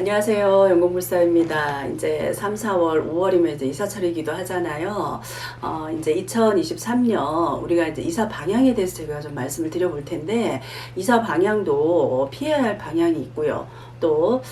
안녕하세요. 연공불사입니다. 이제 3, 4월, 5월이면 이제 이사철이기도 하잖아요. 이제 2023년 우리가 이제 이사 방향에 대해서 제가 좀 말씀을 드려볼 텐데, 이사 방향도 피해야 할 방향이 있고요. 또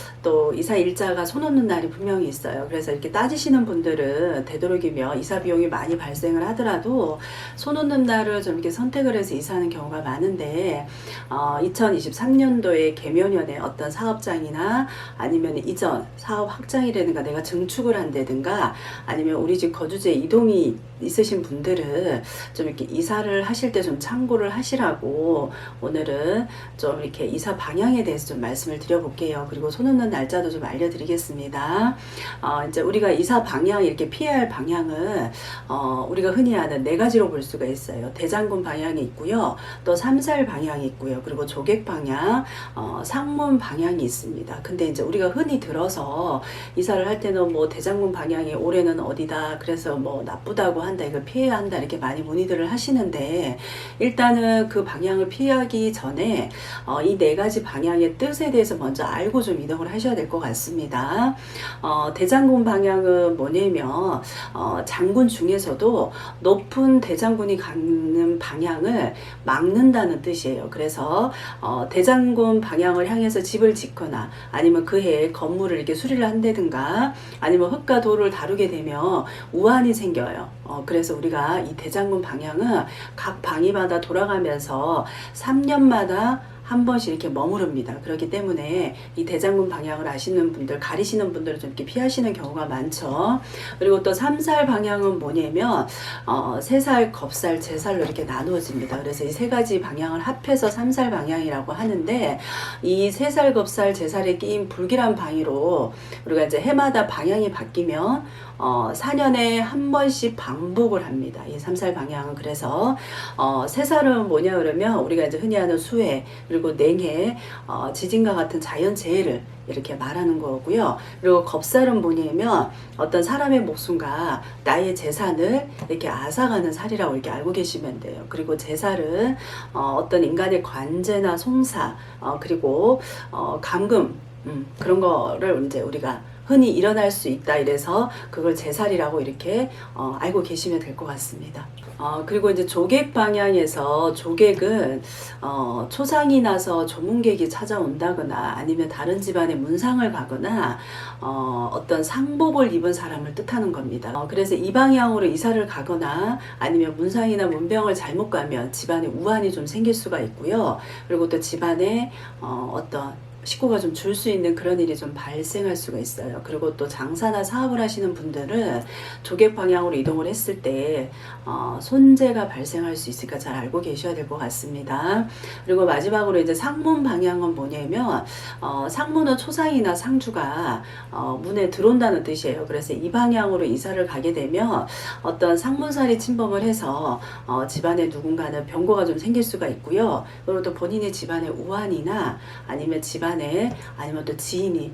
이사 일자가 손 놓는 날이 분명히 있어요. 그래서 이렇게 따지시는 분들은 되도록이면 이사 비용이 많이 발생을 하더라도 손 놓는 날을 좀 이렇게 선택을 해서 이사하는 경우가 많은데, 2023년도에 개묘년에 어떤 사업장이나 아니면 이전 사업 확장이라든가 내가 증축을 한다든가 아니면 우리 집 거주지에 이동이 있으신 분들은 좀 이렇게 이사를 하실 때 좀 참고를 하시라고 오늘은 좀 이렇게 이사 방향에 대해서 좀 말씀을 드려볼게요. 그리고 손 놓는 날짜도 좀 알려드리겠습니다. 이제 우리가 이사 방향, 이렇게 피해야 할 방향은 우리가 흔히 아는 네 가지로 볼 수가 있어요. 대장군 방향이 있고요, 또 삼살 방향이 있고요, 그리고 조객 방향, 상문 방향이 있습니다. 근데 이제 우리가 흔히 들어서 이사를 할 때는 뭐 대장군 방향이 올해는 어디다, 그래서 뭐 나쁘다고 한다, 이걸 피해야 한다, 이렇게 많이 문의들을 하시는데, 일단은 그 방향을 피하기 전에 이 네 가지 방향의 뜻에 대해서 먼저 알고 좀 이동을 하셔야 될 것 같습니다. 대장군 방향은 뭐냐면 장군 중에서도 높은 대장군이 가는 방향을 막는다는 뜻이에요. 그래서 대장군 방향을 향해서 집을 짓거나 아니면 그 해에 건물을 이렇게 수리를 한다든가 아니면 흙과 돌을 다루게 되면 우환이 생겨요. 그래서 우리가 이 대장군 방향은 각 방위마다 돌아가면서 3년마다 한 번씩 이렇게 머무릅니다. 그렇기 때문에 이 대장군 방향을 아시는 분들, 가리시는 분들은 좀 이렇게 피하시는 경우가 많죠. 그리고 또 삼살 방향은 뭐냐면 세살, 겁살, 제살로 이렇게 나누어집니다. 그래서 이 세 가지 방향을 합해서 삼살 방향이라고 하는데, 이 세살, 겁살, 제살에 끼인 불길한 방위로 우리가 이제 해마다 방향이 바뀌면 4년에 한 번씩 반복을 합니다. 이 삼살 방향은. 그래서 세살은 뭐냐 그러면 우리가 이제 흔히 하는 수해, 그리고 냉해, 지진과 같은 자연재해를 이렇게 말하는 거고요. 그리고 겁살은 뭐냐면 어떤 사람의 목숨과 나의 재산을 이렇게 앗아가는 살이라고 이렇게 알고 계시면 돼요. 그리고 제살은 어떤 인간의 관제나 송사, 그리고 감금, 그런 거를 이제 우리가 흔히 일어날 수 있다, 이래서 그걸 제살이라고 이렇게 알고 계시면 될 것 같습니다. 그리고 이제 조객 방향에서, 조객은 초상이 나서 조문객이 찾아온다거나 아니면 다른 집안에 문상을 가거나 어떤 상복을 입은 사람을 뜻하는 겁니다. 그래서 이 방향으로 이사를 가거나 아니면 문상이나 문병을 잘못 가면 집안에 우환이 좀 생길 수가 있고요. 그리고 또 집안에 어떤 식구가 좀 줄 수 있는 그런 일이 좀 발생할 수가 있어요. 그리고 또 장사나 사업을 하시는 분들은 조객 방향으로 이동을 했을 때 손재가 발생할 수 있으니까 잘 알고 계셔야 될 것 같습니다. 그리고 마지막으로 이제 상문 방향은 뭐냐면 상문은 초상이나 상주가 문에 들어온다는 뜻이에요. 그래서 이 방향으로 이사를 가게 되면 어떤 상문살이 침범을 해서 집안에 누군가는 병고가 좀 생길 수가 있고요. 그리고 또 본인의 집안에 우환이나 아니면 집안에 아니면 또 지인이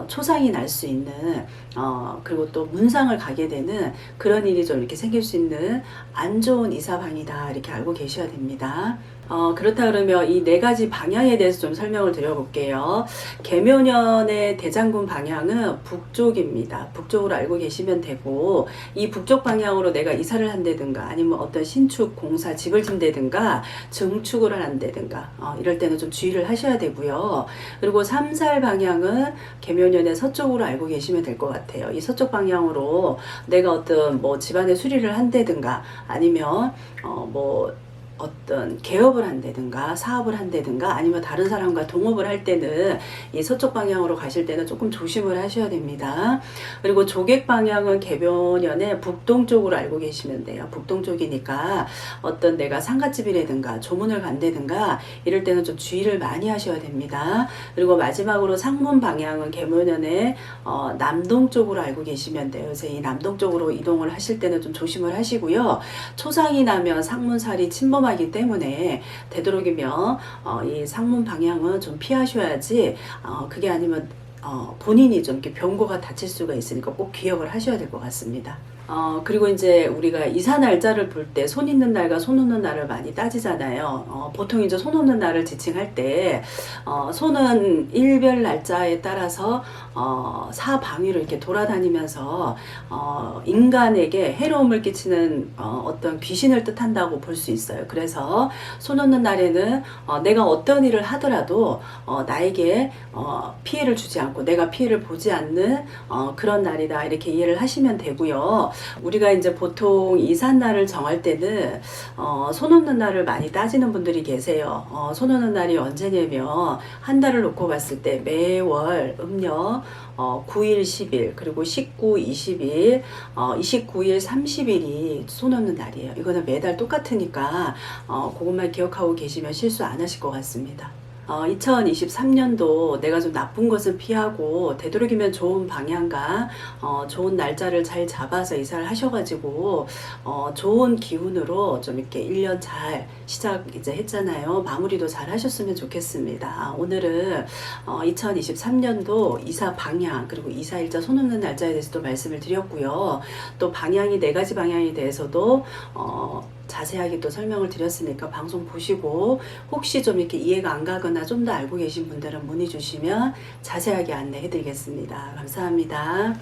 초상이 날 수 있는, 그리고 또 문상을 가게 되는 그런 일이 좀 이렇게 생길 수 있는 안 좋은 이사방이다, 이렇게 알고 계셔야 됩니다. 그렇다 그러면 이 네 가지 방향에 대해서 좀 설명을 드려볼게요. 개묘년의 대장군 방향은 북쪽입니다. 북쪽으로 알고 계시면 되고, 이 북쪽 방향으로 내가 이사를 한다든가 아니면 어떤 신축, 공사, 집을 짓다든가 증축을 한다든가 이럴 때는 좀 주의를 하셔야 되고요. 그리고 삼살 방향은 개묘년의 서쪽으로 알고 계시면 될 것 같아요. 이 서쪽 방향으로 내가 어떤 뭐 집안의 수리를 한다든가 아니면 뭐 어떤 개업을 한다든가 사업을 한다든가 아니면 다른 사람과 동업을 할 때는 이 서쪽 방향으로 가실 때는 조금 조심을 하셔야 됩니다. 그리고 조객 방향은 개묘년에 북동쪽으로 알고 계시면 돼요. 북동쪽이니까 어떤 내가 상갓집이라든가 조문을 간다든가 이럴 때는 좀 주의를 많이 하셔야 됩니다. 그리고 마지막으로 상문 방향은 개묘년에 남동쪽으로 알고 계시면 돼요. 그래서 이 남동쪽으로 이동을 하실 때는 좀 조심을 하시고요. 초상이 나면 상문살이 침범하기 때문에 되도록이면 이 상문 방향은 좀 피하셔야지, 그게 아니면 본인이 좀 이렇게 병고가 다칠 수가 있으니까 꼭 기억을 하셔야 될 것 같습니다. 그리고 이제 우리가 이사 날짜를 볼 때 손 있는 날과 손 없는 날을 많이 따지잖아요. 보통 이제 손 없는 날을 지칭할 때, 손은 일별 날짜에 따라서, 사방위로 이렇게 돌아다니면서, 인간에게 해로움을 끼치는, 어떤 귀신을 뜻한다고 볼 수 있어요. 그래서 손 없는 날에는, 내가 어떤 일을 하더라도, 나에게, 피해를 주지 않고 내가 피해를 보지 않는, 그런 날이다. 이렇게 이해를 하시면 되고요. 우리가 이제 보통 이삿날을 정할 때는 손 없는 날을 많이 따지는 분들이 계세요. 손 없는 날이 언제냐면 한 달을 놓고 봤을 때 매월 음력 9일, 10일, 그리고 19, 20일, 29일, 30일이 손 없는 날이에요. 이거는 매달 똑같으니까 그것만 기억하고 계시면 실수 안 하실 것 같습니다. 2023년도 내가 좀 나쁜 것은 피하고 되도록이면 좋은 방향과 좋은 날짜를 잘 잡아서 이사를 하셔가지고 좋은 기운으로 좀 이렇게 1년 잘 시작 이제 했잖아요. 마무리도 잘 하셨으면 좋겠습니다. 오늘은 2023년도 이사 방향 그리고 이사 일자 손 없는 날짜에 대해서도 말씀을 드렸고요. 또 방향이 4가지 방향에 대해서도 자세하게 또 설명을 드렸으니까 방송 보시고 혹시 좀 이렇게 이해가 안 가거나 좀 더 알고 계신 분들은 문의 주시면 자세하게 안내해 드리겠습니다. 감사합니다.